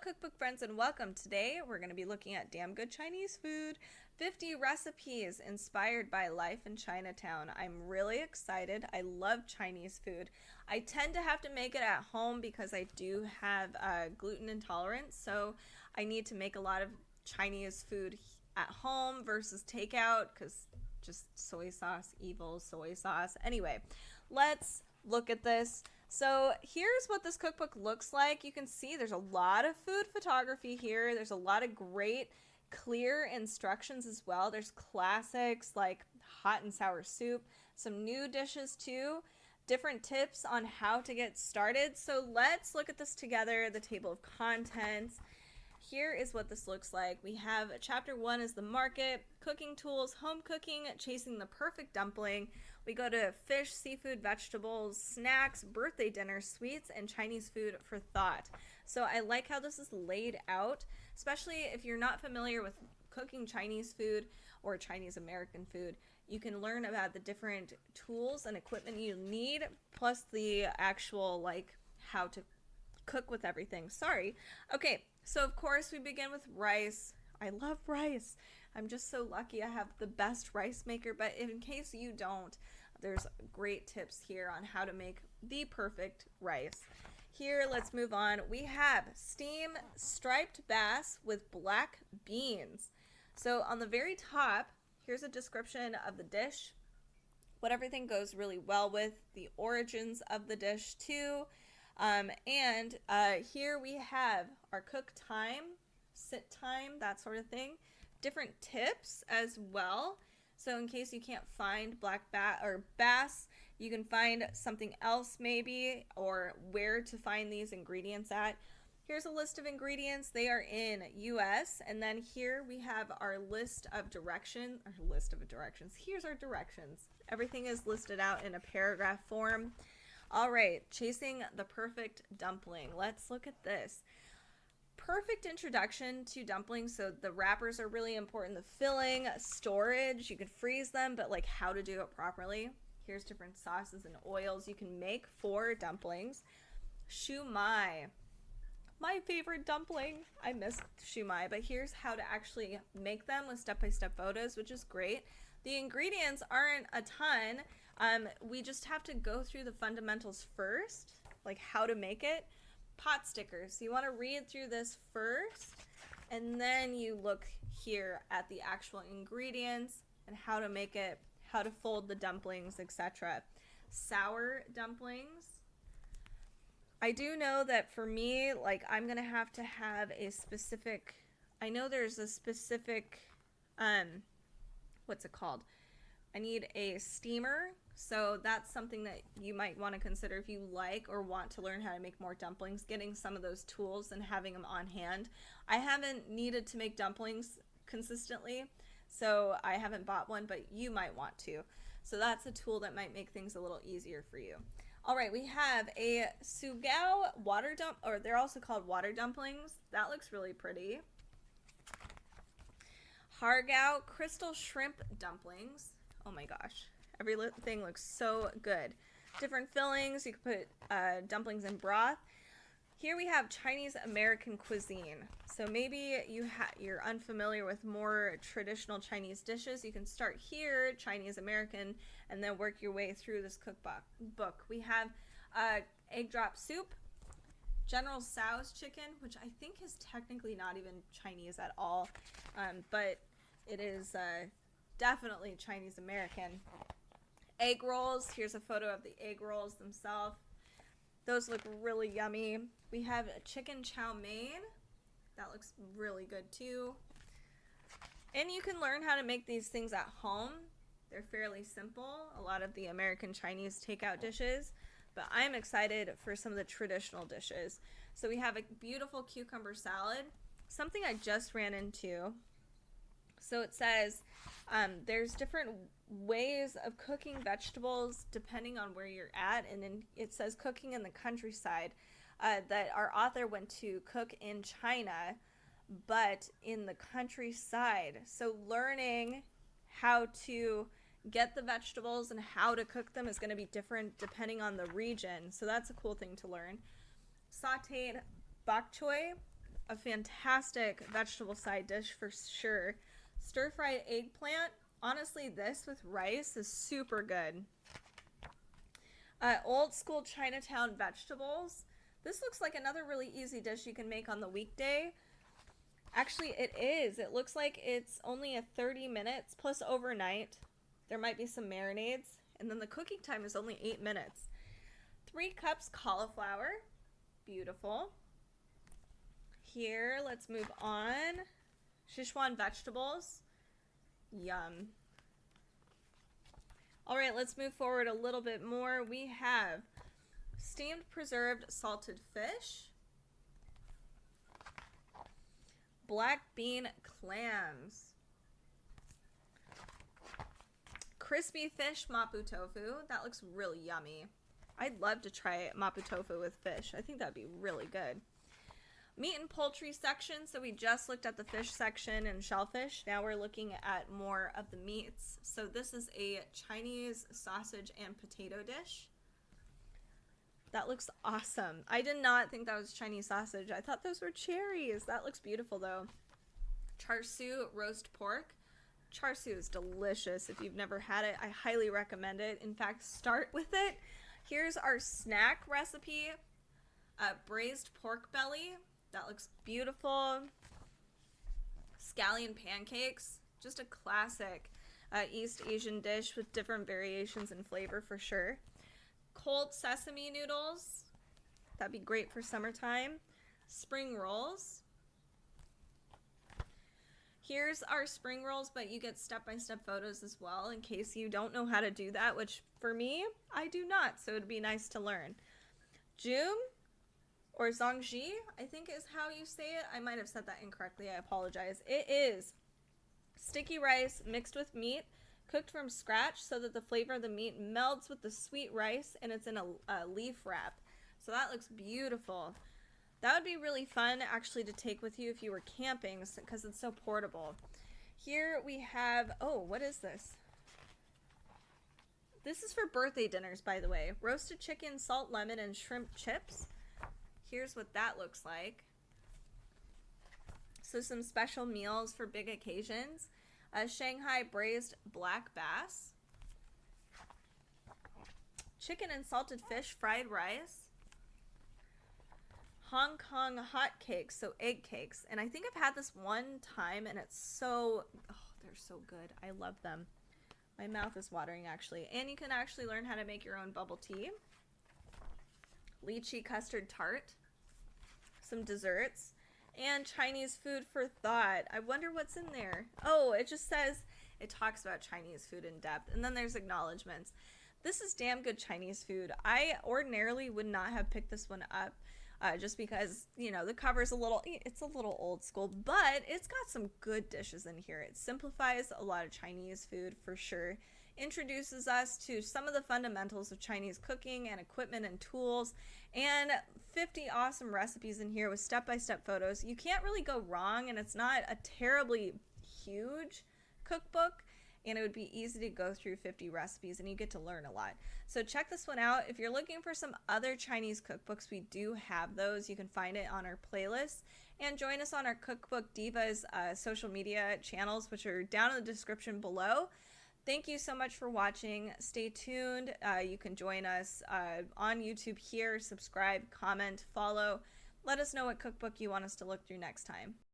cookbook friends, and welcome. Today we're going to be looking at damn good Chinese food, 50 recipes inspired by life in Chinatown. I'm really excited. I love Chinese food. I tend to have to make it at home because I do have gluten intolerance, so I need to make a lot of Chinese food at home versus takeout because just soy sauce, evil soy sauce. Anyway, let's look at this. So here's what this cookbook looks like. You can see there's a lot of food photography here. There's a lot of great clear instructions as well. There's classics like hot and sour soup, some new dishes too, different tips on how to get started. So let's look at this together, the table of contents. Here is what this looks like. We have chapter 1 is the market, cooking tools, home cooking, chasing the perfect dumpling. We go to fish, seafood, vegetables, snacks, birthday dinner, sweets, and Chinese food for thought. So I like how this is laid out, especially if you're not familiar with cooking Chinese food or Chinese American food. You can learn about the different tools and equipment you need, plus the actual how to cook with everything. Sorry. Okay, so of course we begin with rice. I love rice. I'm just so lucky I have the best rice maker, but in case you don't, there's great tips here on how to make the perfect rice. Here, let's move on. We have steam striped bass with black beans. So on the very top, here's a description of the dish, what everything goes really well with, the origins of the dish too. Here we have our cook time, sit time, that sort of thing. Different tips as well. So in case you can't find black bass, you can find something else maybe, or where to find these ingredients at. Here's a list of ingredients. They are in US. And then here we have our list of directions. Here's our directions. Everything is listed out in a paragraph form. All right, chasing the perfect dumpling. Let's look at this. Perfect introduction to dumplings. So the wrappers are really important. The filling, storage, you can freeze them, but how to do it properly. Here's different sauces and oils you can make for dumplings. Shumai, my favorite dumpling. I miss shumai, but here's how to actually make them with step-by-step photos, which is great. The ingredients aren't a ton. We just have to go through the fundamentals first, like how to make it. Pot stickers. So you want to read through this first, and then you look here at the actual ingredients and how to make it, how to fold the dumplings, etc. Sour dumplings. I do know that for me, I'm going to have a specific, I know there's a specific, what's it called? I need a steamer. So that's something that you might want to consider if you like or want to learn how to make more dumplings, getting some of those tools and having them on hand. I haven't needed to make dumplings consistently, so I haven't bought one, but you might want to. So that's a tool that might make things a little easier for you. All right, we have a sugao water dump, or they're also called water dumplings. That looks really pretty. Hargao crystal shrimp dumplings. Oh my gosh. Everything looks so good. Different fillings. You can put dumplings in broth. Here we have Chinese American cuisine. So maybe you're unfamiliar with more traditional Chinese dishes. You can start here, Chinese American, and then work your way through this cookbook. We have egg drop soup, General Tso's chicken, which I think is technically not even Chinese at all, but it is definitely Chinese American. Egg rolls. Here's a photo of the egg rolls themselves. Those look really yummy. We have a chicken chow mein. That looks really good too. And you can learn how to make these things at home. They're fairly simple, a lot of the American Chinese takeout dishes, but I'm excited for some of the traditional dishes. So we have a beautiful cucumber salad, something I just ran into. So it says there's different ways of cooking vegetables depending on where you're at, and then it says cooking in the countryside, that our author went to cook in China, but in the countryside. So learning how to get the vegetables and how to cook them is going to be different depending on the region. So that's a cool thing to learn. Sauteed bok choy. a fantastic vegetable side dish for sure. Stir-fried eggplant. Honestly, this with rice is super good. Old school Chinatown vegetables. This looks like another really easy dish you can make on the weekday. Actually, it is. It looks like it's only a 30 minutes plus overnight. There might be some marinades. And then the cooking time is only 8 minutes. 3 cups cauliflower. Beautiful. Here, let's move on. Szechuan vegetables. Yum. All right, let's move forward a little bit more. We have steamed preserved salted fish. Black bean clams. Crispy fish mapo tofu. That looks really yummy. I'd love to try mapo tofu with fish. I think that'd be really good. Meat and poultry section. So we just looked at the fish section and shellfish. Now we're looking at more of the meats. So this is a Chinese sausage and potato dish. That looks awesome. I did not think that was Chinese sausage. I thought those were cherries. That looks beautiful though. Char siu roast pork. Char siu is delicious. If you've never had it, I highly recommend it. In fact, start with it. Here's our snack recipe. Braised pork belly. That looks beautiful. Scallion pancakes. Just a classic East Asian dish with different variations in flavor for sure. Cold sesame noodles. That'd be great for summertime. Spring rolls. Here's our spring rolls, but you get step-by-step photos as well in case you don't know how to do that, which for me, I do not, so it'd be nice to learn. Jum, or zongji, I think is how you say it. I might have said that incorrectly, I apologize. It is sticky rice mixed with meat, cooked from scratch so that the flavor of the meat melds with the sweet rice, and it's in a leaf wrap. So that looks beautiful. That would be really fun actually to take with you if you were camping because it's so portable. Here we have, oh, what is this? This is for birthday dinners, by the way. Roasted chicken, salt, lemon, and shrimp chips. Here's what that looks like. So some special meals for big occasions. Shanghai braised black bass. Chicken and salted fish fried rice. Hong Kong hot cakes, so egg cakes. And I think I've had this one time and it's so, oh, they're so good. I love them. My mouth is watering actually. And you can actually learn how to make your own bubble tea. Lychee custard tart. Some desserts. And Chinese food for thought. I wonder what's in there. Oh, it just says, it talks about Chinese food in depth. And then there's acknowledgments. This is damn good Chinese food. I ordinarily would not have picked this one up. Just because, you know, the cover's it's a little old school, but it's got some good dishes in here. It simplifies a lot of Chinese food for sure. Introduces us to some of the fundamentals of Chinese cooking and equipment and tools, and 50 awesome recipes in here with step-by-step photos. You can't really go wrong, and it's not a terribly huge cookbook. And it would be easy to go through 50 recipes and you get to learn a lot. So check this one out. If you're looking for some other Chinese cookbooks, we do have those. You can find it on our playlist. And join us on our Cookbook Divas social media channels, which are down in the description below. Thank you so much for watching. Stay tuned. You can join us on YouTube here. Subscribe, comment, follow. Let us know what cookbook you want us to look through next time.